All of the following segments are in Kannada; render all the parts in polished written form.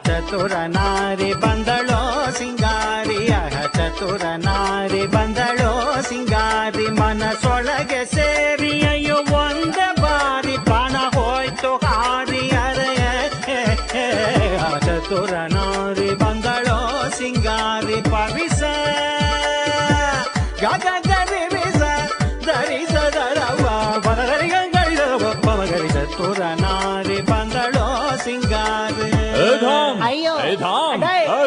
ಚತುರ ನಾರಿ ಬಂದಳೋ ಸಿಂಗಾರಿ ಚತುರ ನಾರಿ ಬಂದಳೋ ಸಿಂಗಾರಿ ಮನಸೊಳಗೆ ಸೇರಿ ಅಯ್ಯೋ ಒಂದೇ ಬಾರಿ ಪ್ರಾಣ ಹೋಯ್ತು ಹಾರಿ ಅರೆಯ ಚತುರ ನಾರಿ ಬಂದಳೋ ಸಿಂಗಾರಿ ಪವಿಸ ಗಗ ಗರಿ ವಿಸ ಧರಿಸ ದರವ ಬದರಿಗ ಗರಿದ ಒಪ್ಪಮಗರಿ ಚತುರ ನಾರಿ ಬಂದಳೋ ಸಿಂಗಾರಿ ಅಯ್ಯೋ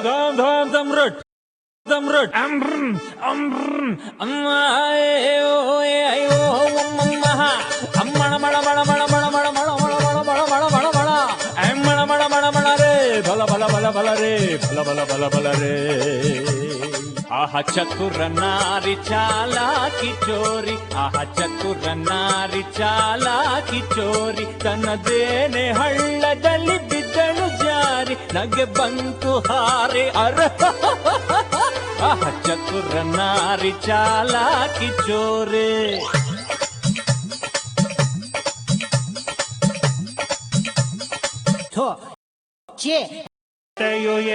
ಧಾಮ್ ಧಾಮ್ ಧಮ್ರಟ್ ಧಮ್ರಟ್ ಅಮ್ಮ ಅಯ್ಯೋ ಅಯ್ಯೋ ಅಮ್ಮಮ್ಮ ಅಮ್ಮಣ ಮಳ ಮಳ ಮಳ ಮಳ ಮಳ ಮಳ ಮಳ ಮಳ ಮಳ ಮಳ ಮಳ ಮಳ ಅಮ್ಮಣ ಮಳ ಮಳ ಮಳ ರೇ ಬಲ ಬಲ ಬಲ ಬಲ ರೇ ಬಲ ಬಲ ಬಲ ಬಲ ರೇ ಆಹ ಚತುರ ನಾರಿ ಚಾಲಾಕಿ ಚೋರಿ ಆಹ ಚತುರ ನಾರಿ ಚಾಲಾಕಿ ಚೋರಿ ತನ್ನದೇನೆ ಹಳ್ಳದಲ್ಲಿ ಬಿದ್ದಳು ಜಾರಿ ನಗೆ ಬಂತು ಹಾರಿ ಅರ ಆಹ ಚತುರ ನಾರಿ ಚಾಲಾಕಿ ಚೋರಿ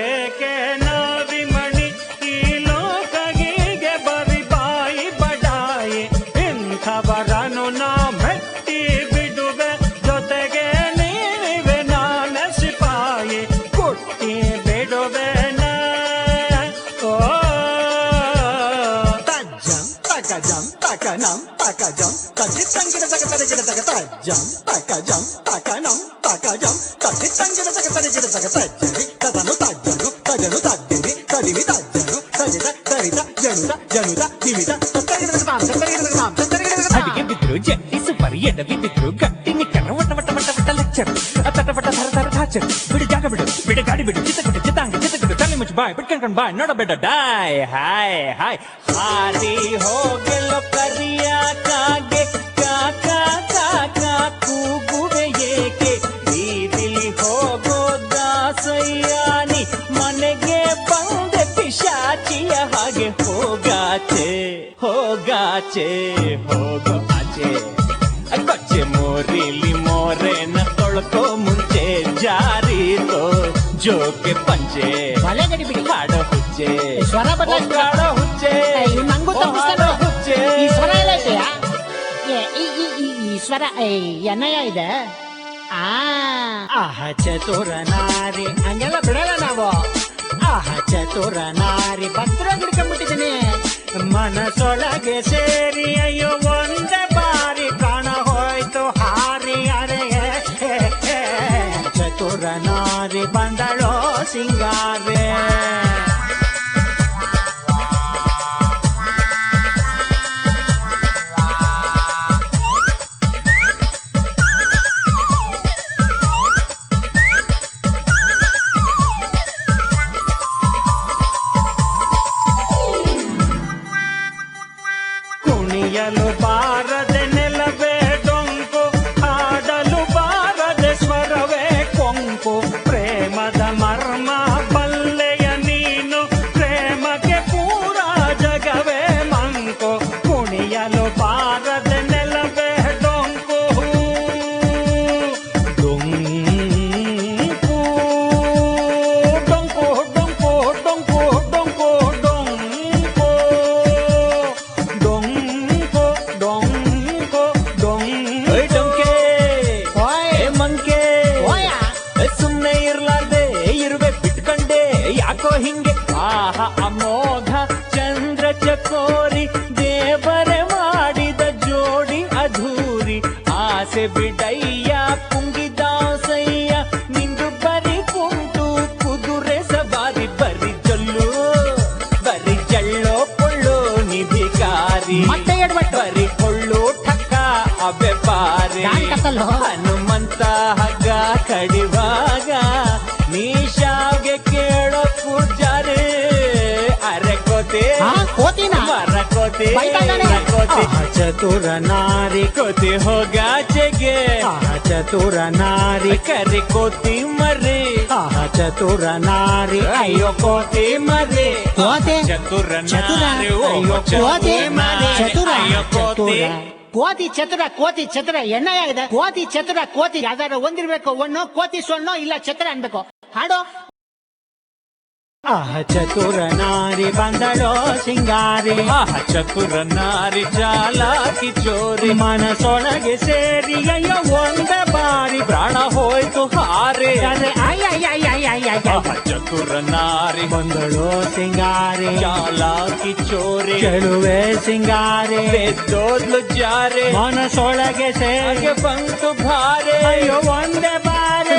ಏಕೆ ನಾರಿ ಮಣಿ ಈ ಲೋಕಗಿಗೆ ಬರಿ ಬಾಯಿ ಬಡಾಯಿ ಇಂಥವರನು ನಾ ಮೆಟ್ಟಿ ಬಿಡುವೆ ಜೊತೆಗೆ ನೀವೆ ನಾನ ಸಿಪಾಯಿ ಕೊಟ್ಟಿ ಬಿಡುವೆ ಓ ತಜ್ಜಂ ತಕಜಂ ತಕನಂ ತಕಜಂ ತಜಿ ತಂಗಿಡ ತಗತರೆ ಗಿಡ ತಗ ತಜ್ಜಂ ತಕಜಂ ತಕನಂ ತಕಜಂ ತಜಿ ತಂಗಿಡ ತಗತರೆ ಗಿಡ ತಗ ತಜ್ಜರಿ ತದನು ತಜ್ಜನು ತಜನು ತಜ್ಜನಿ ತದಿವಿ ತಜ್ಜನು ತಜಿತ ತರಿತ ಜನುತ ಜನುತ ದಿವಿತ ತತ್ತರಿಗಿಡ ತಾಂ ತತ್ತರಿಗಿಡ ತಾಂ ತತ್ತರಿಗಿಡ ತಾಂ ಅಡಿಗೆ ಬಿದ್ರು ಜಟ್ಟಿ ಸುಪರಿ ಎಡ ಬಿದ್ರು ಗಟ್ಟಿ ನಿಕ್ಕರ ವಟ ವಟ ವಟ ವಟ ಲೆಕ್ಚರ್ ಅತಟ ವಟ ಥರ ಥರ ಠಾಚರ್ ಬಿಡು ಜಾಗ ಬಿಡು ಬಿಡು ಗಾಡಿ ಬಿಡು ಚಿತ್ತಗುಡು ಚಿತ್ತಾಂಗ ಚಿತ್ತಗುಡು ತಲೆ ಮುಚ್ಚಿ ಬಾಯ್ ಬಿಟ್ಕೊಂಡ್ ಬಾಯ್ ನೋಡಬೇಡ ಡಾಯ್ ಹಾಯ್ ಹಾಯ್ ಹಾರಿ ಹೋಗೆಲ್ಲೋ ಕರಿಯ ಕಾಗೆ ಕಾಕಾ ಕಾಕಾ ಕೂಗುವೆ ಏಕೆ ಬೀದಿಲಿ ಹೋಗೋ ದಾಸಯ್ಯಾನಿ ಮನೆಗೆ ಬಂದೆ ಪಿಶಾಚಿಯ ಹಾಗೆ ಹೋಗಾಚೆ ಹೋಗಾಚೆ ಹೋಗೋ ಆಚೆ ಕೊಚ್ಚೆ ಮೋರಿಲಿ ಮೋರೆನ ತೊಳ್ಕೋ ಮುಂಚೆ ಜಾರಿತೋ ಜೋಕೆ ಪಂಚೆ ಬಲೆಗಡಿ ಬಿಡಿ ಹಾಡೋ ಹುಚ್ಚೆ ಸ್ವರ ಹಾಡೋ ಹುಚ್ಚೆ ನಂಗೂ ಹಾಡೋ ಹುಚ್ಚೆ ಈ ಸ್ವರ ಎಲ್ಲ ಇದೆಯಾ ಈ ಸ್ವರ ಎನ್ನಯ ಇದೆ ಆಹ ಚತುರ ನಾರಿ ಹಂಗೆಲ್ಲ ಬಿಡಲ್ಲ ನಾವು ಆಹ ಚತುರ ನಾರಿ ಭದ್ರ ಹಿಡ್ಕೊಂಡ್ಬಿಟ್ಟಿದ್ದೀನಿ ಮನಸೊಳಗೆ ಸೇರಿ ಅಯ್ಯೋ ಒಂದೇ ಬಾರಿ ಪ್ರಾಣ ಹೋಯ್ತು ಹಾರಿ ಅರೆಯ ಚತುರ ನಾರಿ ಬಂದಳೋ ಸಿಂಗಾರೆ ಕುಣಿಯಲು ಬಾರದೆ ನೆಲವೇ ಡೊಂಕು ಹಾಡಲು ಬಾರದೆ ಸ್ವರವೇ ಕೊಂಕು ಪ್ರೇಮದ ಮರ್ಮ ಬಲ್ಲೆಯ ನೀನು ಪ್ರೇಮಕ್ಕೆ ಪೂರ ಜಗವೇ ಮಂಕು ಕುಣಿಯಲು ಬಾರದೆ ನೆಲವೇ ಡೊಂಕು ಡೊಂಕು ಡೊಂಕು ಡೊಂಕು ಡೊಂಕು ಡೊಂಕು ಡೊಂಕು ಡೊಂಕು ಡೊಂಕೆ ಮಂಕೆ ಸುಮ್ನೆ ಇರ್ಲಾರ್ದೆ ಇರುವೆ ಬಿಟ್ಕೊಂಡೆ ಯಾಕೋ ಹಿಂಗೆ ಆಹ ಅಮೋಘ ಚಂದ್ರ ಚಕೋರಿ ದೇವರೇ ಮಾಡಿದ ಜೋಡಿ ಅಧೂರಿ ಆಸೆ ಬಿಡಯ್ಯ ಪುಂಗಿದಾಸಯ್ಯ ನಿಂದು ಬರಿ ಕುಂಟು ಕುದುರೆ ಸವಾರಿ ಬರಿ ಜೊಲ್ಲು ಬರಿ ಜಳ್ಳೋ ಕೊಳ್ಳೋ ನಿಧಿಕಾರಿ ಮತ್ತೆ ಎಡವಟ್ಟು. ಬರಿ ಕೊಳ್ಳು ಠಕ್ಕ ಅಬೆ ಪಾರಿ ಕತ್ತಲು. ಹನುಮಂತ ಹಗ್ಗ ಕಡಿವಾಗ ನೀ ಶಾವ್ಗೆ ಕೇಳೋ ಪೂಜಾರಿ ಬೈತಾ ಇದ್ದಾನೆ. ಚತುರ ನಾರಿ ಕೋತಿ ಹೋಗಾಚೆಗೆ ಚತುರ ನಾರಿ ಕರಿ ಕೋತಿ ಮರಿ ಚತುರ ನಾರಿ ಅಯ್ಯೋ ಕೋತಿ ಮರಿ ಕೋತಿ ಚತುರ ಚತುರ ನಾರಿ ಓ ಕೋತಿ ಚತುರ ಅಯ್ಯೋ ಕೋತಿ ಕೋತಿ ಚತುರ ಎಣ್ಣೆಯ ಇದೆ. ಕೋತಿ ಚತುರ ಕೋತಿ ಯಾವ್ದಾರ ಒಂದಿರ್ಬೇಕು. ಒಣ್ಣು ಕೋತಿ ಸೊಣ್ಣು ಇಲ್ಲ ಚತುರ ಅನ್ಬೇಕು. ಹಾಡು. ಚತುರ ನಾರಿ ಬಂದಳೋ ಸಿಂಗಾರಿ ಚತುರ ನಾರಿ ಚಾಲಾಕಿ ಚೋರಿ ಮನಸೊಳಗೆ ಸೇರಿ ಅಯ್ಯೋ ಒಂದ ಬಾರಿ ಪ್ರಾಣ ಹೋಯ್ತು ಹಾರೆ ಅಯ್ಯ ಚತುರ ನಾರಿ ಬಂದಳೋ ಸಿಂಗಾರಿ ಚಾಲಾಕಿ ಚೋರಿ ಚೆಲುವೆ ಸಿಂಗಾರಿ ಬೆದ್ದೋದ್ಲು ಜಾರೆ ಮನಸೊಳಗೆ ಸೇರಿ ಬಂತು ಭಾರೆ ಅಯ್ಯೋ ಒಂದ ಬಾರಿ